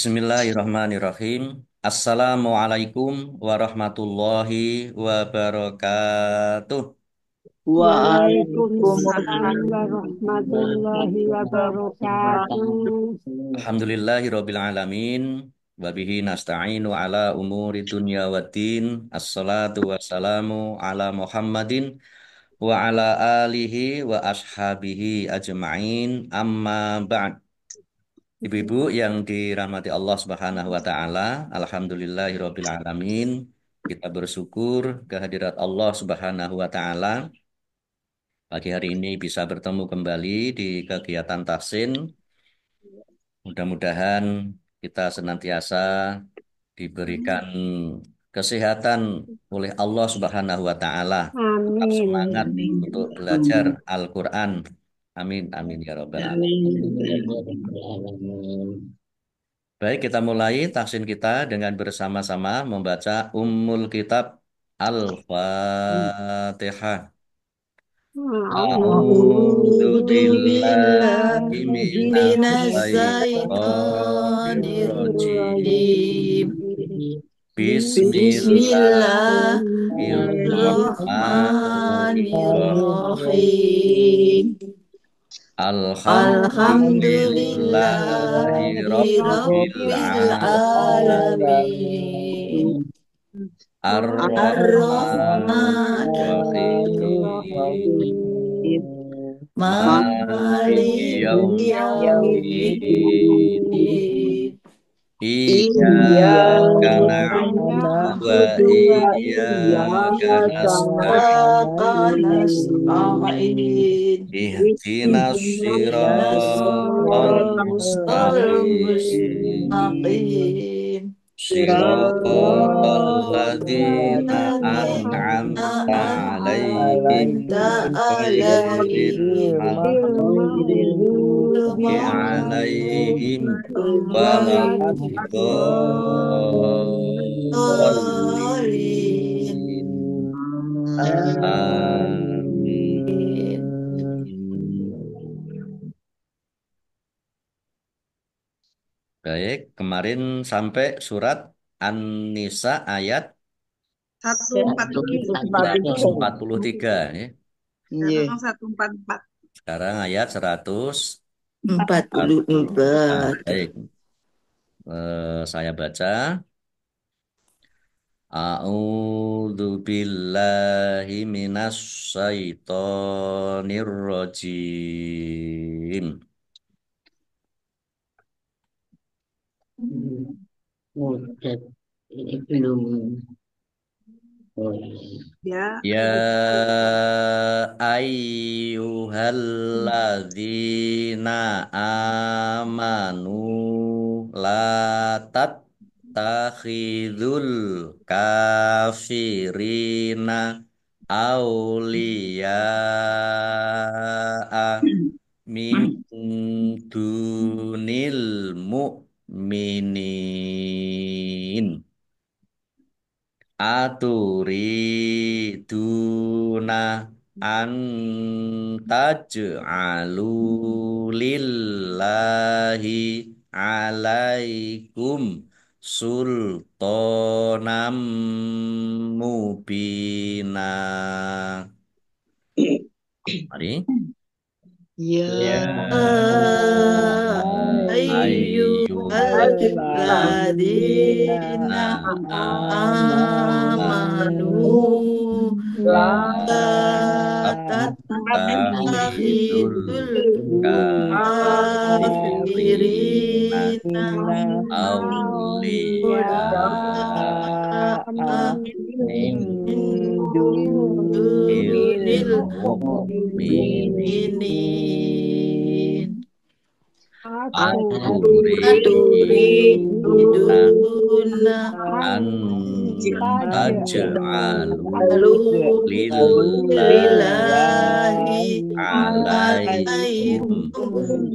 Bismillahirrahmanirrahim. Assalamualaikum warahmatullahi wabarakatuh. Waalaikumsalam Waalaikumsalam warahmatullahi wabarakatuh. Alhamdulillahirabbil alamin. Wa bihi nasta'inu ala umuri dunya waddin. Assalatu wassalamu ala Muhammadin wa ala alihi wa ashabihi ajma'in. Amma ba'd. Ibu-ibu yang dirahmati Allah Subhanahu wa taala, alhamdulillahirabbil alamin. Kita bersyukur kehadirat Allah Subhanahu wa taala pagi hari ini bisa bertemu kembali di kegiatan tahsin. Mudah-mudahan kita senantiasa diberikan kesehatan oleh Allah Subhanahu wa taala. Tetap semangat Amin. untuk belajar Al-Qur'an. Amin amin ya rabbal alamin. Amin. Ya Rabbal Alamin. Baik, kita mulai tahsin kita dengan bersama-sama membaca Ummul Kitab Al-Fatihah. A'udzu A'udzu أعوذ بالله billahi billahi من الشيطان minasyaitonir rajim. الرجيم. minasyaitonirrajim. بسم الله الرحمن Bismillahirrahmanirrahim. الرحيم. الحمد لله Alhamdulillahi رب Rabbil العالمين. Alamin. الرحمن Ar-Rahmanir-Rahim. الرحيم. Maliki مالك يوم yaumiddin. الدين. Iyyaka na'budu Iyyaka wa iyyaka وإياك nasta'in. نستعين. Ihdinas اهدنا siratal الصراط mustaqim. المستقيم. Siratal صراط ladzina الذين an'amta alaihim أنعمت ghairil عليهم maghdubi alaihim المغضوب waladdallin. Amin. Baik, kemarin sampai surat An-Nisa ayat 143. 143 ya. Sekarang 144. Sekarang ayat 144. 44. Baik, saya baca. A'udzu billahi minas syaitonir rajim. Ini belum. Oh, Ya, Ya ayyuhalladzina amanu la tattakhidul kafirina awliya'a min dunil mu'minin. Aturiduna an taj'alu lillahi alaikum sultanam mubina. Mari. Ya Ya ayyuhalladzina ayyuhalladzina amanu la la tattakhidul tattakhidul kafirina kafirina awliya'a awliya'a min dunil dunil mu'minin. mu'minin. Aturiduna Aturiduna an taj'alu lalu lillahi lillahi alaikum alaikum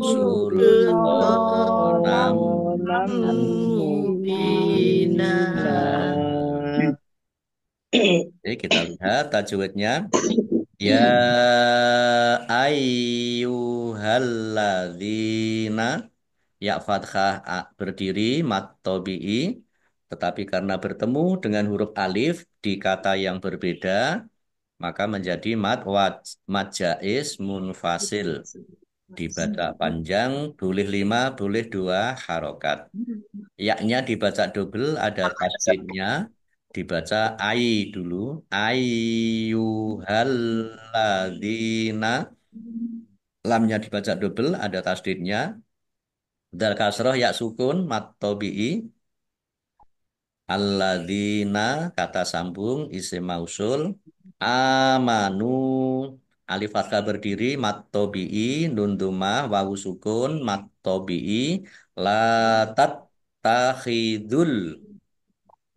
sultanam sultanan mubina. Oke, kita lihat tajwidnya. Ya ayyuhalladzina. Ya fathah berdiri mat tobi'i, tetapi karena bertemu dengan huruf alif di kata yang berbeda, maka menjadi mat jaiz munfasil. Dibaca panjang, boleh 5, boleh 2 harokat. Yaknya dibaca double, ada tasdidnya. Dibaca ai dulu. Ayyuhalladzina. Lamnya dibaca double, ada tasdidnya. Dal kasroh ya sukun, mat tobi'i. Alladzina, kata sambung, isim mausul. Amanu, alif fathah berdiri, mat tobi'i. Nun dumah, wawu sukun, mat tobi'i. Latat takhidul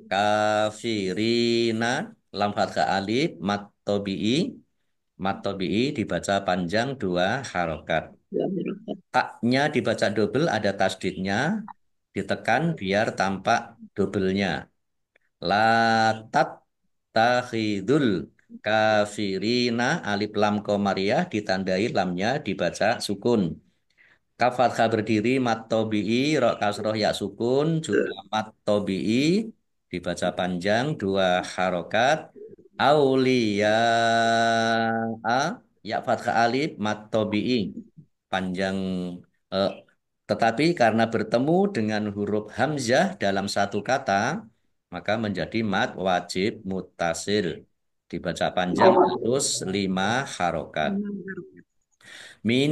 kafirina, lam fathah alif, mat tobi'i. Mat tobi'i dibaca panjang 2 harokat. Taknya dibaca double, ada tasdidnya. Ditekan biar tampak doublenya. Latat takhidul kafirina, alif lam komariah ditandai lamnya dibaca sukun. Kaf fathah berdiri mat tobi'i, ro kasroh ya sukun juga mat tobi'i dibaca panjang 2 harokat. Aulia ya fathah alif mat tobi'i panjang, eh, tetapi karena bertemu dengan huruf hamzah dalam satu kata maka menjadi mat wajib mutasil, dibaca panjang terus 5 harokat. Min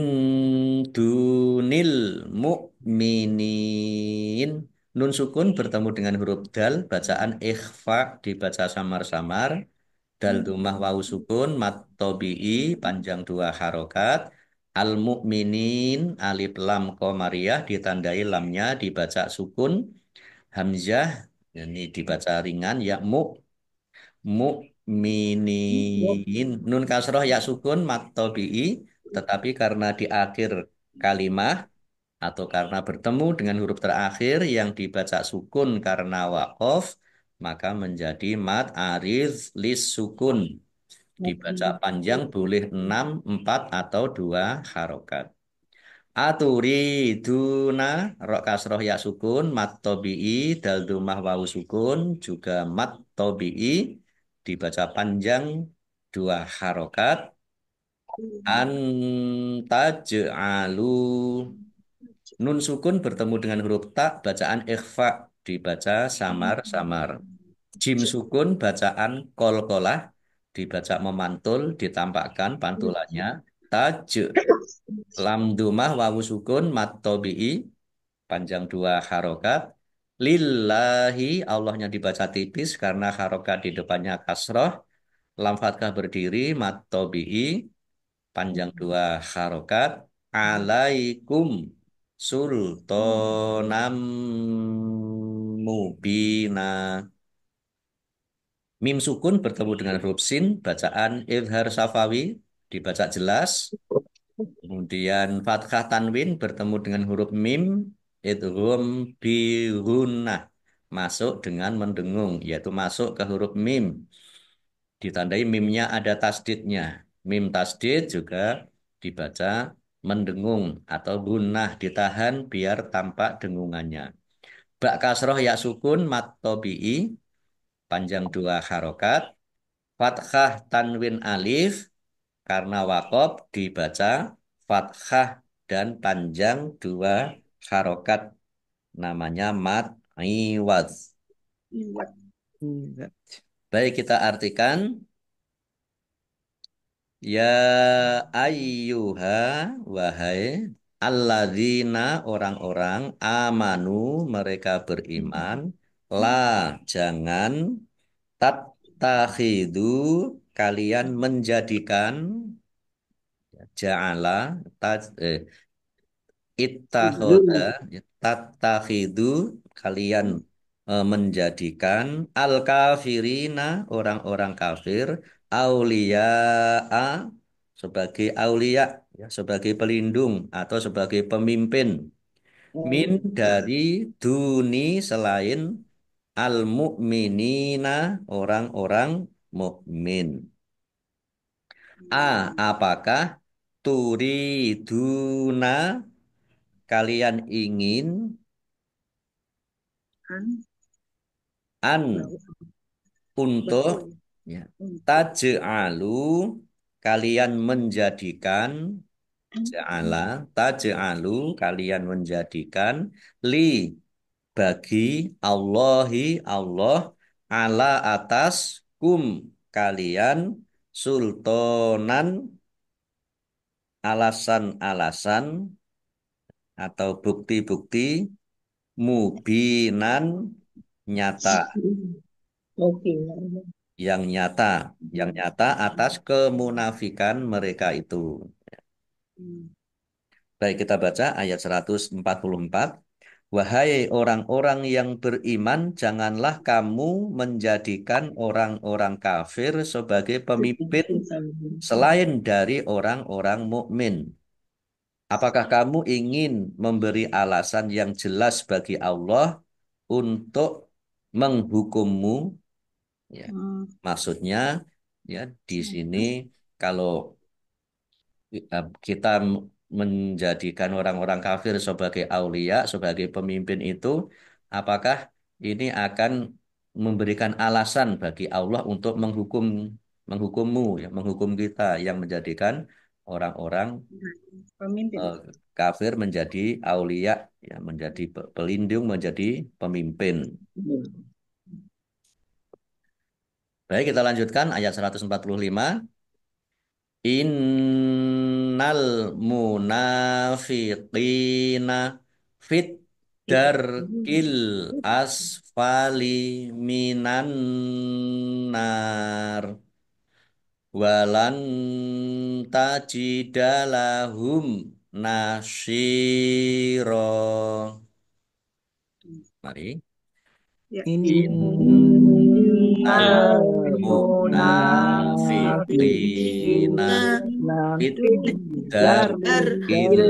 dunil mu'minin, nun sukun bertemu dengan huruf dal, bacaan ikhfa dibaca samar-samar. Dal dumah wawu sukun mat tobi'i panjang 2 harokat. Al mu'minin alif lam komariah ditandai lamnya dibaca sukun. Hamzah ini dibaca ringan ya mukminin. Nun kasroh ya sukun mat tobi'i, tetapi karena di akhir kalimah atau karena bertemu dengan huruf terakhir yang dibaca sukun karena wakof, maka menjadi mat ariz lis sukun. Dibaca panjang boleh 6, 4, atau 2 harokat. Aturiduna, rok kasroh ya sukun, mat tobi'i, dal dumah wawu sukun, juga mat tobi'i, dibaca panjang 2 harokat. Antaj'alu, nun sukun bertemu dengan huruf tak, bacaan ikhfa, dibaca samar-samar. Jim sukun, bacaan kol-kolah, dibaca memantul, ditampakkan pantulannya. Taj, lam dumah wawu sukun, mat tobi'i, panjang 2 harokat. Lillahi, Allahnya dibaca tipis karena harokat di depannya kasroh. Lam fathah berdiri, mat tobi'i, panjang 2 harokat. Alaikum sultonam mubina. Mim sukun bertemu dengan huruf sin, bacaan idhar safawi, dibaca jelas. Kemudian fathah tanwin bertemu dengan huruf mim, idgham bi gunnah, masuk dengan mendengung, yaitu masuk ke huruf mim. Ditandai mimnya ada tasdidnya. Mim tasdid juga dibaca mendengung atau gunnah, ditahan biar tampak dengungannya. Bak kasroh ya sukun mat tobi'i, panjang 2 harokat. Fathah tanwin alif karena wakob dibaca fathah dan panjang 2 harokat, namanya mat iwad. Enggak. Baik, kita artikan. Ya ayyuha, wahai alladzina, orang-orang amanu, mereka beriman. La, jangan. Tattakhidu, kalian menjadikan. Ja'ala, ittakhoda, tattakhidu, kalian menjadikan al-kafirina, orang-orang kafir, auliya'a, sebagai aulia, ya, sebagai pelindung atau sebagai pemimpin. Min, dari duni, selain al-mu'minina, orang-orang mukmin. A, apakah turiduna, kalian ingin An an bau untuk betul ya, untuk taj'alu kalian menjadikan ja'ala taj'alu kalian menjadikan li bagi Allahi Allah ala atas kum kalian sultanan alasan-alasan atau bukti-bukti mubinan nyata Oke. yang nyata yang nyata atas kemunafikan mereka itu. Hmm. Baik kita baca ayat 144. Wahai orang-orang yang beriman, janganlah kamu menjadikan orang-orang kafir sebagai pemimpin selain dari orang-orang mukmin. Apakah kamu ingin memberi alasan yang jelas bagi Allah untuk menghukummu? Ya, Hmm. maksudnya ya di sini kalau kita menjadikan orang-orang kafir sebagai aulia, sebagai pemimpin itu, apakah ini akan memberikan alasan bagi Allah untuk menghukummu, ya, menghukum kita yang menjadikan orang-orang Pemimpin. eh, kafir menjadi aulia, ya, menjadi pelindung, menjadi pemimpin. Baik, kita lanjutkan ayat 145. Innal munafiqina fit darkil asfali minan nar walan tajidalahum nasiro. Mari. Ya, Innal Innal munafiqina munafiqina fit itu darkil darkil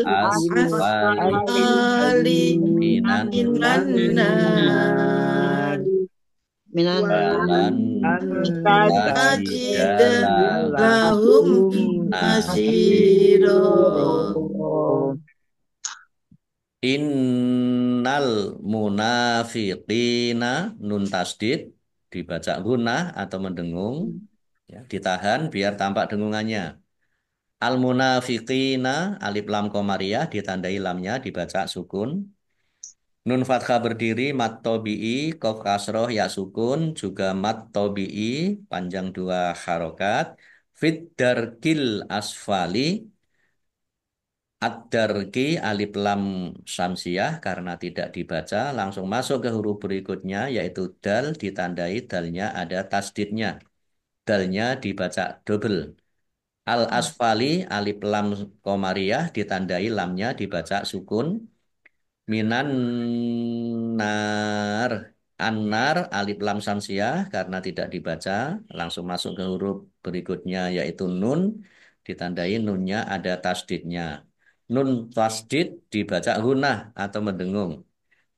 asfali asfali minan minan nar Minan walan tajid lahum tajidalahum nasiro. Innal munafiqina nun tasdid dibaca gunah atau mendengung, ya, ditahan biar tampak dengungannya. Al munafiqina alif lam komariah ditandai lamnya dibaca sukun. Nun fathah berdiri mat tobi'i kof kasroh ya sukun juga mat tobi'i panjang dua harokat. Fit darkil asfali ad-darki alif lam samsiah karena tidak dibaca langsung masuk ke huruf berikutnya yaitu dal ditandai dalnya ada tasdidnya. Dalnya dibaca double. Al asfali alif lam komariah ditandai lamnya dibaca sukun. Minan nar anar alif lam samsiah karena tidak dibaca langsung masuk ke huruf berikutnya yaitu nun ditandai nunnya ada tasdidnya. Nun tasdid dibaca gunah atau mendengung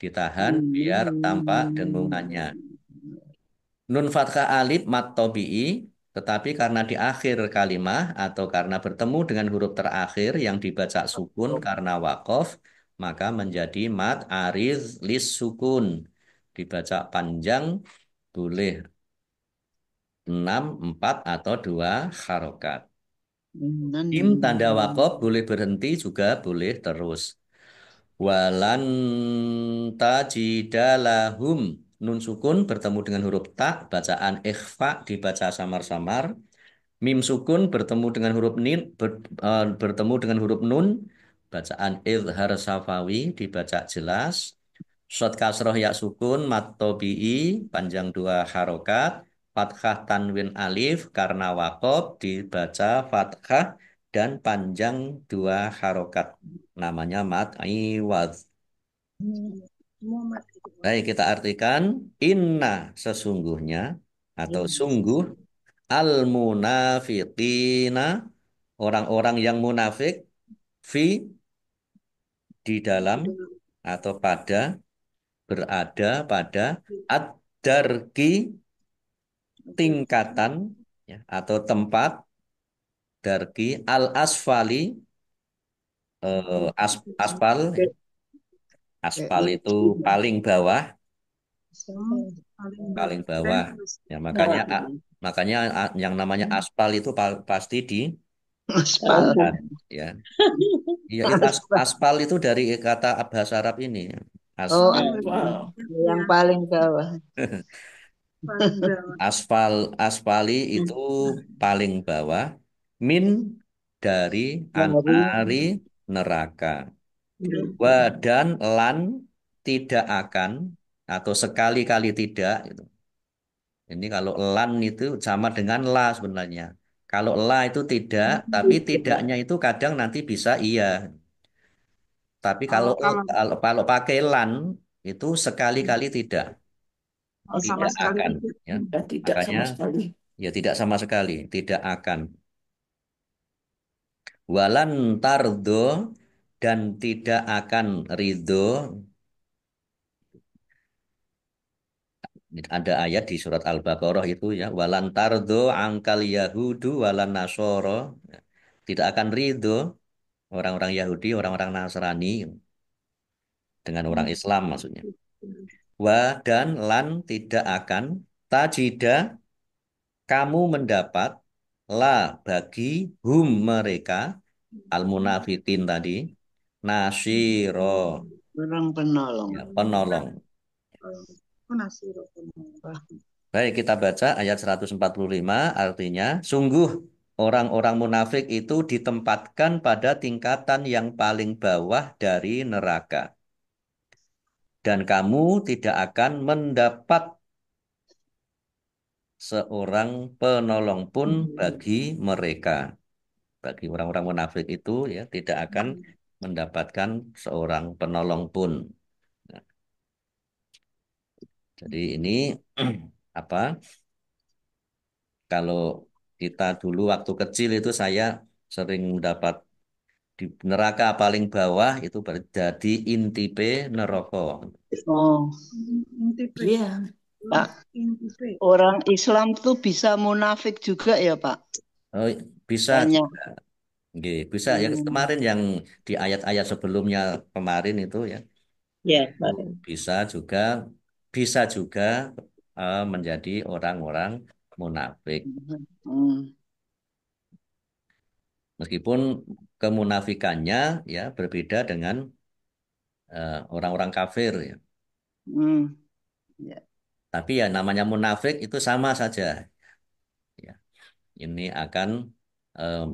ditahan biar tampak dengungannya. Nun fathah alif mat tobi'i, tetapi karena di akhir kalimah atau karena bertemu dengan huruf terakhir yang dibaca sukun karena wakof, maka menjadi mat ariz lis sukun. Dibaca panjang, boleh 6, 4, atau 2 harokat. minan Im tanda wakof boleh berhenti juga boleh terus. Walan tajidalahum nun sukun bertemu dengan huruf ta bacaan ikhfa dibaca samar-samar. Mim sukun bertemu dengan huruf bertemu dengan huruf nun bacaan izhar safawi dibaca jelas. Shot kasroh ya sukun mat tobi'i panjang dua harokat. Fathah tanwin alif karena wakob dibaca fathah dan panjang dua harokat namanya mat iwad. Muhammad Baik, kita artikan inna sesungguhnya atau sungguh al munafiqina orang-orang yang munafik fi di dalam atau pada berada pada ad-darki tingkatan, ya, atau tempat darki al asfali aspal. Aspal itu paling bawah, Paling paling bawah. bawah. Ya, makanya makanya yang namanya aspal itu pasti Aspal. diangkat, ya. Iya, itu Aspal. aspal itu dari kata bahasa Arab ini. Oh, Aspal. yang Ya, paling bawah. paling bawah. Aspali itu paling bawah. Min dari Dari anari neraka. Dan lan tidak akan atau sekali-kali tidak. Gitu. Ini kalau lan itu sama dengan la sebenarnya. Kalau la itu tidak, tapi tidaknya itu kadang nanti bisa iya. Tapi kalau Oh, kalau kalau, kalau pakai lan itu sekali-kali tidak, sama tidak sekali akan. tidak. Ya. Dan tidak Makanya sama sekali. ya tidak sama sekali, tidak akan. Walan tardo dan tidak akan ridho. Ada ayat di surat Al-Baqarah itu ya, walan tardo angkal Yahudu walan Nasoro. Tidak akan ridho orang-orang Yahudi, orang-orang Nasrani dengan orang Islam maksudnya. Dan lan tidak akan tajida kamu mendapat la bagi mereka al-munafikin tadi nasiro, orang penolong. ya, penolong. Oh, nasi rokok. Baik, kita baca ayat 145, artinya sungguh orang-orang munafik itu ditempatkan pada tingkatan yang paling bawah dari neraka. Dan kamu tidak akan mendapat seorang penolong pun bagi mereka. Bagi orang-orang munafik itu ya tidak akan mendapatkan seorang penolong pun. Nah, jadi ini apa? Kalau kita dulu waktu kecil itu saya sering dapat di neraka paling bawah itu berjadi intipe neraka. Oh, Intipe. Iya. Pak, Intipe. orang Islam tuh bisa munafik juga ya, Pak? Oh, bisa Banyak. juga. Nggih, bisa ya Hmm. kemarin yang di ayat-ayat sebelumnya kemarin itu ya. Ya, Itu Pak. bisa juga menjadi orang-orang munafik. Hmm. Meskipun kemunafikannya ya berbeda dengan orang-orang kafir ya. Hmm. Ya. Tapi ya namanya munafik itu sama saja ya. Ini akan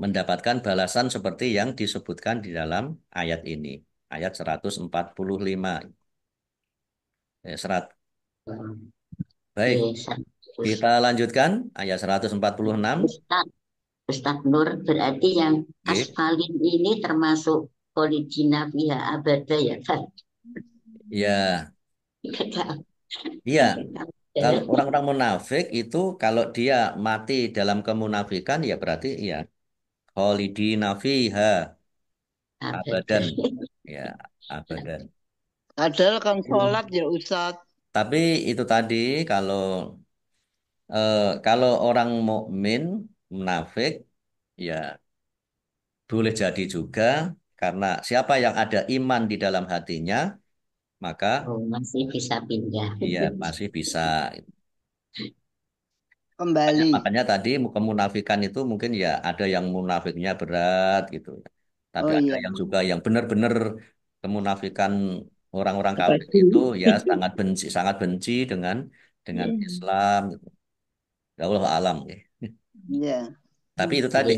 mendapatkan balasan seperti yang disebutkan di dalam ayat ini. Ayat 145. Ya, baik, Yes, kita lanjutkan ayat 146. Ustaz, Ustaz Nur berarti yang Oke. aspalin ini termasuk Polijina Fiha Abada ya kan? Ya, Nggak tahu. iya. Nggak tahu. Kalau orang-orang munafik itu kalau dia mati dalam kemunafikan ya berarti ya khalidina fiha Abada. abadan. Ya, abadan. Padahal kan sholat ya Ustaz. Tapi itu tadi kalau orang mukmin munafik ya boleh jadi juga karena siapa yang ada iman di dalam hatinya maka Oh, masih bisa pindah. ia masih bisa. Makanya, Kembali. makanya tadi kemunafikan itu mungkin ya ada yang munafiknya berat gitu. Tapi Oh ada iya. yang juga yang benar-benar kemunafikan orang-orang kafir itu Abadi. ya sangat benci dengan Islam gitu. Ya Allah alam ya. Iya. Tapi itu tadi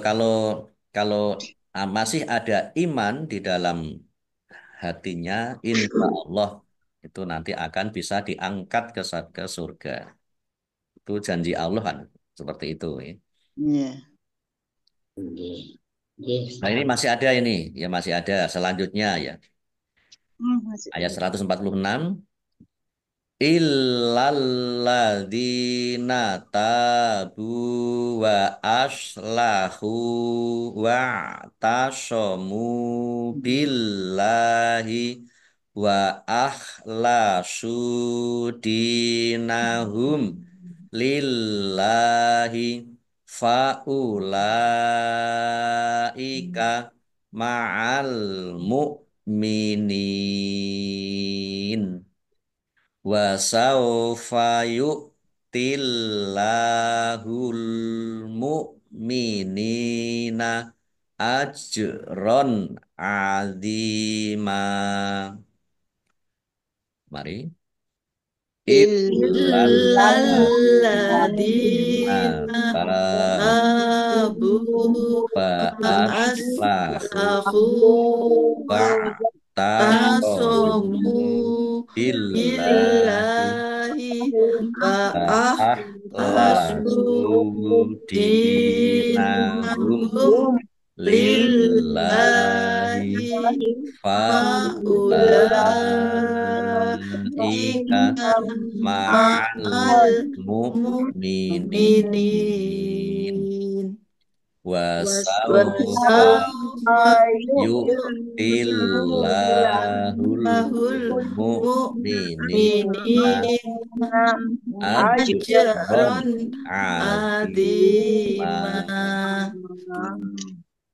kalau kalau masih ada iman di dalam hatinya, insya Allah itu nanti akan bisa diangkat ke surga. Itu janji Allah kan seperti itu. Ya. Iya. Nggih. Nggih, Nah ini Ustaz. masih ada ini, ya masih ada selanjutnya ya. Masih Ayat ada. 146. Illalladzina tabu wa aslahu wa tasomu billahi wa akhlasu dinahum lillahi faulaika ma'al mu'minin wa sawfa yu'tillahul mu'minina ajron azima. Mari. Illal Illalladzina tabu fa wa aslahu aslahu wa'tasamu tasomu billahi billahi wa fa ahlahu ahlasnu dinahum dinahum lillahi lillahi faulaika faulaika ma'al ma'al mu'minin mu'minin wasaufa wasawfa yu'tillahul yu'tillahul mu'minina mu'minina ajron ajran azima. azima.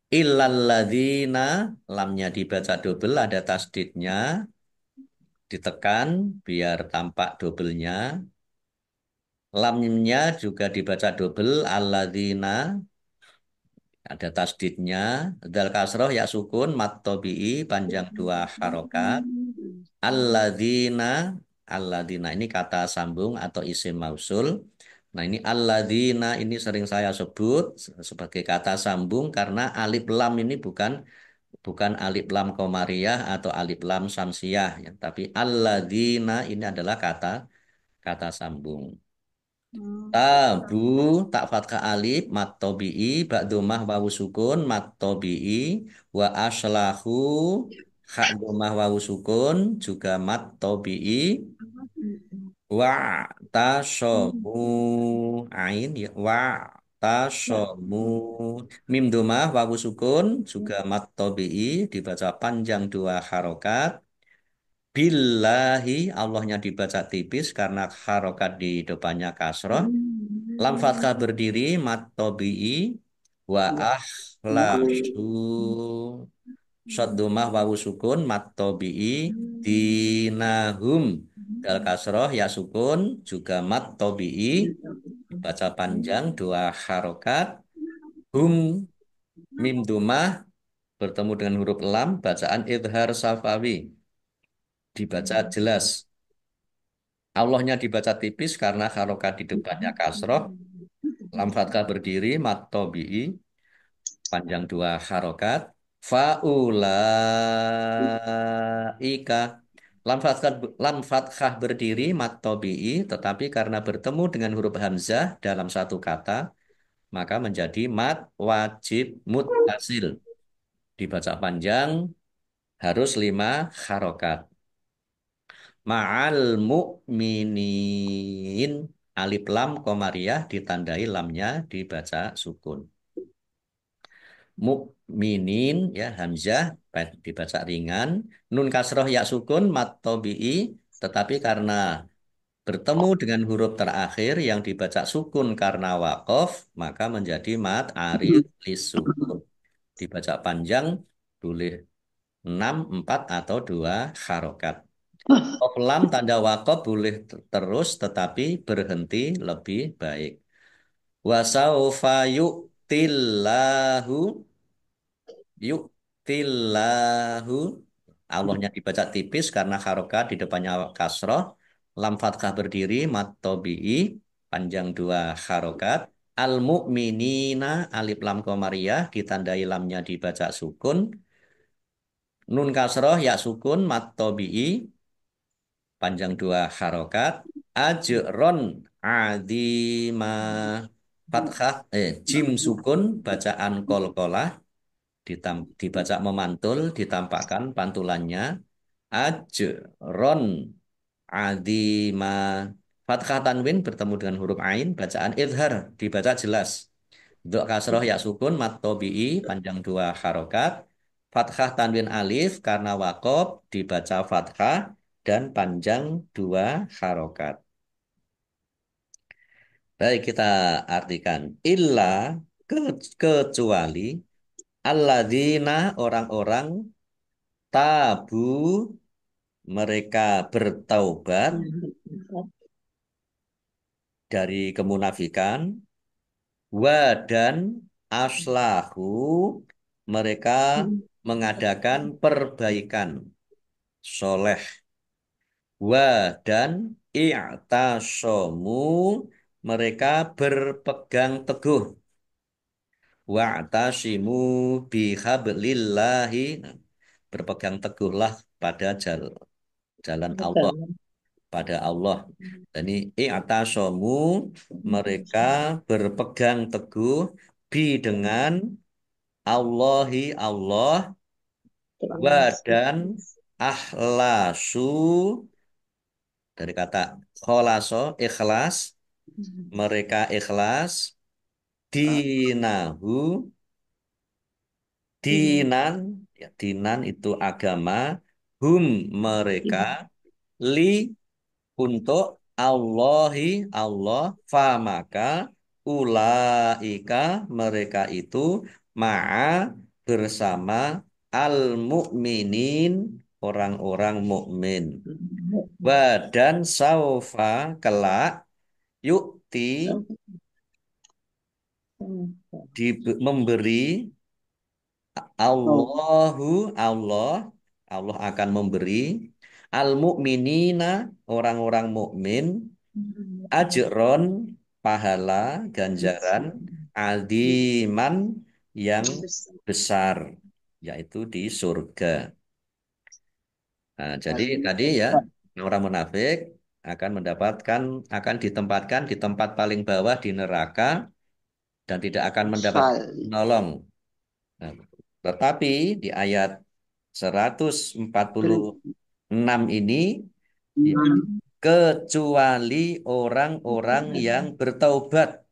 Illalladzina, lamnya dibaca double, ada tasdidnya, ditekan biar tampak doublenya. Lamnya juga dibaca double, alladzina, ada tasdidnya. Dal kasroh ya sukun, mat tobi'i, panjang dua harokat. Alladzina, alladzina ini kata sambung atau isim mausul. Nah ini alladzina ini sering saya sebut sebagai kata sambung karena alif lam ini bukan alif lam komariah atau alif lam samsiah ya, tapi alladzina ini adalah kata kata sambung. Tabu tak fathah alif mat tobi'i ba'domah wawu sukun mat tobi'i wa aslahu hak domah wawu sukun juga mat tobi'i wa tasomu ain ya wa tasomu mim domah wawu sukun juga mat tobi'i dibaca panjang dua harokat. Billahi Allahnya dibaca tipis karena harokat di depannya kasroh. Lam fathah berdiri mat tobi'i wa ahlasu shad domah wawu sukun mat tobi'i dinahum dal kasroh ya sukun juga mat tobi'i baca panjang dua harokat hum mim domah bertemu dengan huruf lam bacaan idhar safawi dibaca jelas. Allahnya dibaca tipis karena harokat di depannya kasroh. Lam fathah berdiri, mat tobi'i, panjang dua harokat. Faulaika. Lam fathah berdiri, mat tobi'i, tetapi karena bertemu dengan huruf hamzah dalam satu kata, maka menjadi mat wajib muttasil. Dibaca panjang, harus lima harokat. Ma'al mu'minin alif lam komariah ditandai lamnya dibaca sukun. Mu'minin ya hamzah dibaca ringan. Nun kasroh ya sukun mat tobi'i tetapi karena bertemu dengan huruf terakhir yang dibaca sukun karena wakof maka menjadi mat arif lis sukun. Dibaca panjang boleh 6, 4 atau 2 harokat. Lam tanda wakaf boleh terus tetapi berhenti lebih baik. Wasaufa yu'tillahu yu'tillahu Allahnya dibaca tipis karena harokat di depannya kasroh. Lam fathah berdiri mat tobi'i panjang dua harokat. Al mu'minina alif lam komariah ditandai lamnya dibaca sukun. Nun kasroh ya sukun mat tobi'i panjang dua harokat ajron adima fathah jim sukun bacaan kolkolah dibaca memantul ditampakkan pantulannya ajron adima fathah tanwin bertemu dengan huruf ain bacaan idhar dibaca jelas Dok kasroh ya sukun mat tobi'i panjang dua harokat fathah tanwin alif karena wakob dibaca fathah dan panjang dua harokat. Baik kita artikan illa kecuali alladzina orang-orang tabu mereka bertaubat dari kemunafikan wa dan aslahu mereka mengadakan perbaikan soleh wa dan i'tasomu mereka berpegang teguh wa'tasimu bihablillahi nah, berpegang teguhlah pada jalan Allah pada Allah. Dan ini i'tasomu mereka berpegang teguh bi dengan Allahi Allah wa dan ahlasu dari kata kholaso ikhlas mereka ikhlas dinahu dinan ya dinan itu agama hum mereka li untuk Allahi Allah famaka ulaika mereka itu ma'a bersama al mukminin orang-orang mukmin wa dan saufa kelak yukti memberi Allahu Allah Allah akan memberi al mukminina orang-orang mukmin ajron pahala ganjaran adiman yang besar yaitu di surga. Nah, jadi tadi ya orang munafik akan mendapatkan akan ditempatkan di tempat paling bawah di neraka dan tidak akan mendapat penolong. Nah, tetapi di ayat 146 ini ya, kecuali orang-orang yang bertaubat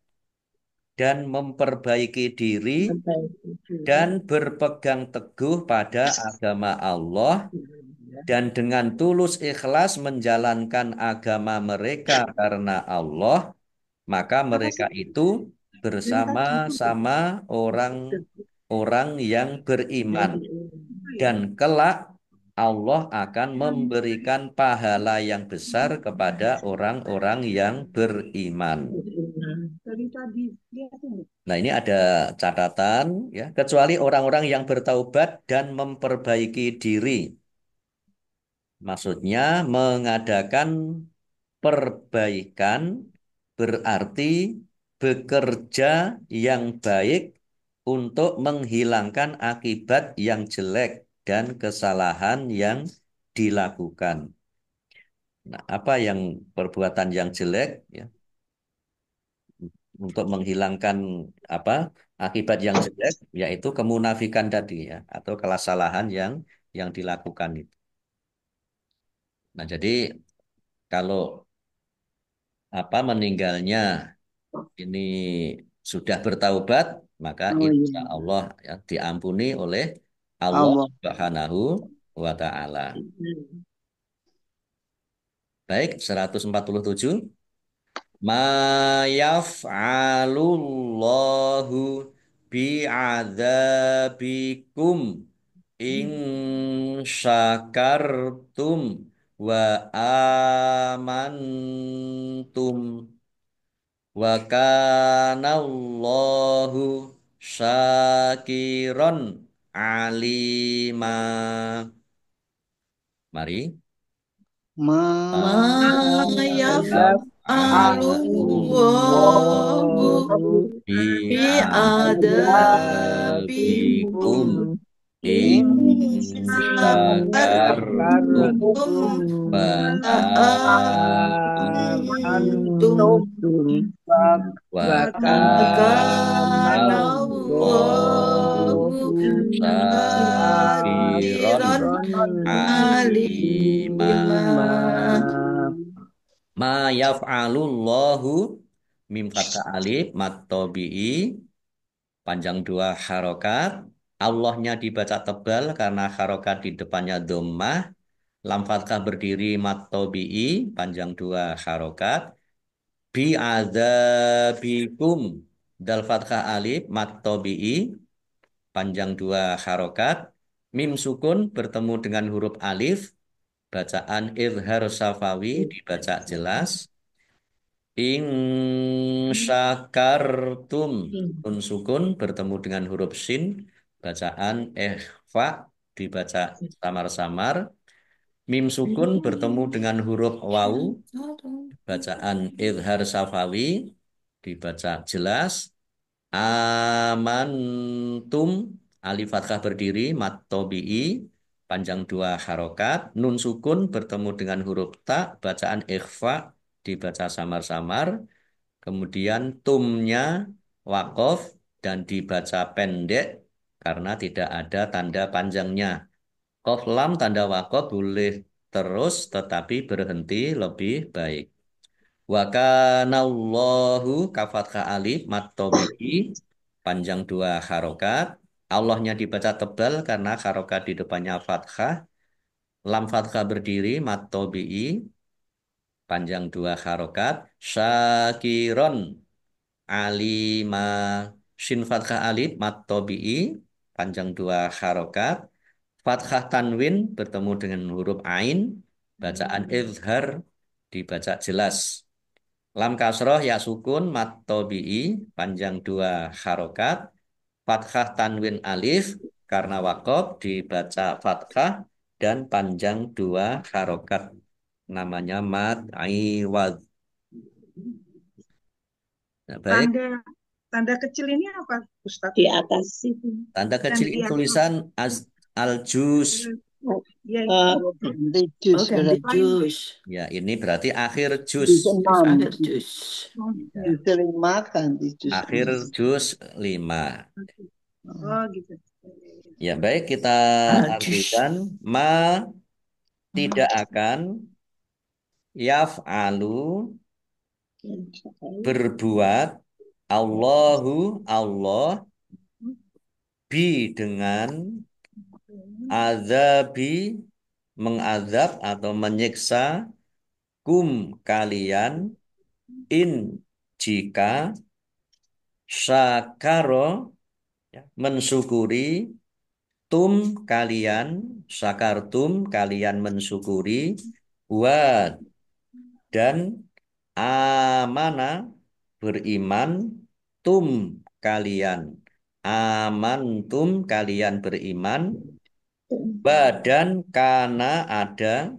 dan memperbaiki diri dan berpegang teguh pada agama Allah dan dengan tulus ikhlas menjalankan agama mereka karena Allah, maka mereka itu bersama-sama orang-orang yang beriman dan kelak Allah akan memberikan pahala yang besar kepada orang-orang yang beriman. Dari tadi lihat ini. Nah, ini ada catatan ya, kecuali orang-orang yang bertaubat dan memperbaiki diri. Maksudnya mengadakan perbaikan berarti bekerja yang baik untuk menghilangkan akibat yang jelek dan kesalahan yang dilakukan. Nah, apa yang perbuatan yang jelek ya? Untuk menghilangkan apa akibat yang jelek yaitu kemunafikan tadi ya atau kesalahan yang dilakukan itu. Nah, jadi kalau apa meninggalnya ini sudah bertaubat maka insya Allah ya, diampuni oleh Allah Subhanahu wa taala. Baik, 147. Ma yaf'alullahu bi'adzabikum in syakartum wa amantum wa kanallahu syakiron alima. Mari. Ma yaf'alullahu bi'adabikum in sakartum wa amantum wa kanallahu syakiran alima. Ma yaf'alullahu mim fathah alif mat tabi'i panjang dua harokat. Allahnya dibaca tebal karena harokat di depannya dhammah. Lam fathah berdiri mat tabi'i panjang dua harokat. Bi adzabikum dal fathah alif mat tabi'i panjang 2 harokat. Mim sukun bertemu dengan huruf alif, bacaan izhar safawi, dibaca jelas. In syakartum, nun sukun bertemu dengan huruf sin, bacaan ikhfa, dibaca samar-samar. Mim sukun bertemu dengan huruf wawu, bacaan izhar safawi, dibaca jelas. Amantum, alif fathah berdiri, mat tobi'i, panjang 2 harokat. Nun sukun bertemu dengan huruf ta, bacaan ikhfa, dibaca samar-samar. Kemudian tumnya wakof dan dibaca pendek karena tidak ada tanda panjangnya. Kof lam tanda wakof boleh terus tetapi berhenti lebih baik. Wa kanallahu kafathah alif mat tobi'i, panjang 2 harokat. Allahnya dibaca tebal karena harokat di depannya fathah. Lam fathah berdiri mat tobi'i, panjang 2 harokat. Syakiron alima, shin fathah alif mat tobi'i, panjang 2 harokat. Fathah tanwin bertemu dengan huruf ain, bacaan izhar, dibaca jelas. Lam kasroh ya sukun mat tobi'i, panjang 2 harokat. Fathah tanwin alif karena wakof, dibaca fathah dan panjang 2 harokat. Namanya mat iwad. Nah, baik. Tanda tanda kecil ini apa, Ustaz? Di atas itu. Tanda Yang kecil di atas. tulisan al-juz. Ya, itu. Ganti jus ganti berarti. jus. Ya, ini berarti akhir juz. Jus 6. Akhir jus. Oh, Jus 5 ganti jus Akhir 6. juz 5. oh, gitu. Ya, baik kita Jus. artikan ma tidak akan, yaf'alu berbuat, Allahu Allah, bi dengan, azabi mengazab atau menyiksa, kum kalian, in jika, syakaro ya, mensyukuri, tum kalian, syakartum kalian mensyukuri, wa dan amana beriman, tum kalian, amantum kalian beriman, badan kana ada,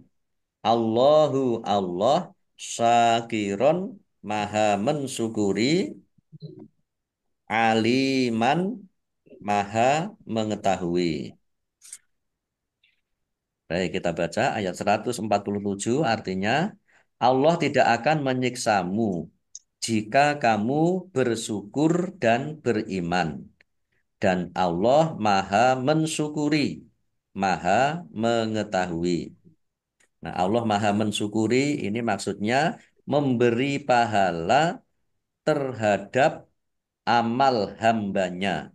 Allahu Allah, syakiron maha mensyukuri, aliman maha mengetahui. Baik, kita baca ayat 147, artinya Allah tidak akan menyiksamu jika kamu bersyukur dan beriman. Dan Allah maha mensyukuri, maha mengetahui. Nah, Allah maha mensyukuri ini maksudnya memberi pahala terhadap amal hambanya,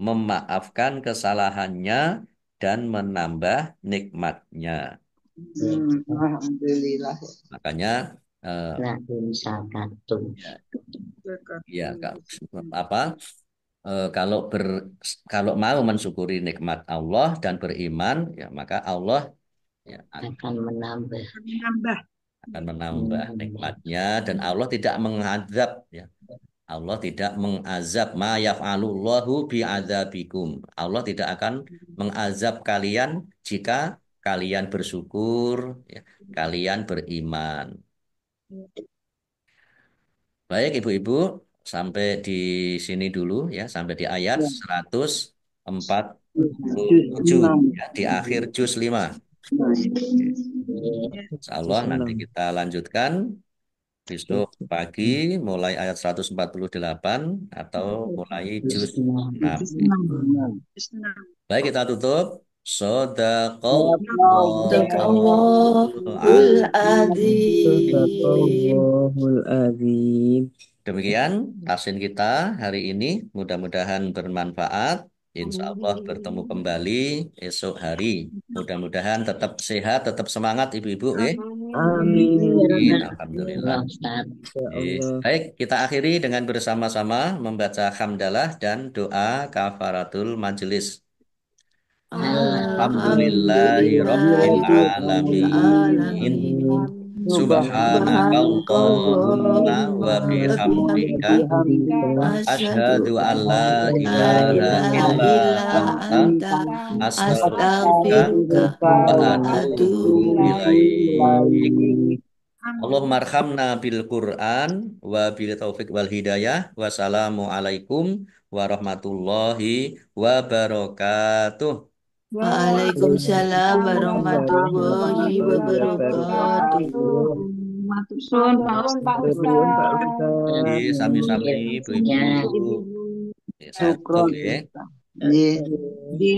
memaafkan kesalahannya, dan menambah nikmatnya. Alhamdulillah. Makanya La in syakartum. ya apa kalau mau mensyukuri nikmat Allah dan beriman ya maka Allah ya, Akan menambah. akan menambah nikmatnya, dan Allah tidak mengazab ya. Allah tidak mengazab, ma yaf'alullahu bi'adzabikum. Allah tidak akan mengazab kalian jika kalian bersyukur ya, kalian beriman. Baik Ibu-ibu, sampai di sini dulu ya, sampai di ayat 147 ya, di akhir juz 5. Insya Allah nanti kita lanjutkan besok pagi mulai ayat 148 atau mulai juz 6. Baik, kita tutup. Sadaqallahul adzim. Sadaqallahul adzim. Demikian tafsir kita hari ini. Mudah-mudahan bermanfaat. Insya Allah bertemu kembali esok hari. Mudah-mudahan tetap sehat, tetap semangat ibu-ibu. Amin. Amin. Ya Alhamdulillah. Ustaz. Ya Allah. Baik, kita akhiri dengan bersama-sama membaca hamdalah dan doa kafaratul majelis. Alhamdulillahi rabbil alamin. Subhanakallahumma wa bihamdika asyhadu an la ilaha illa anta astaghfiruka wa atubu ilaik. Allahumma arhamna bil Qur'an wa bil taufiq wal hidayah. Wassalamualaikum warahmatullahi wabarakatuh. Waalaikumsalam warahmatullahi wabarakatuh. Matur suwun Pak Matur nuwun Pak Ustaz. Ustaz. Nggih, sami-sami Ya. Ibu-ibu. Sehat Syukron. ya. Nggih. Di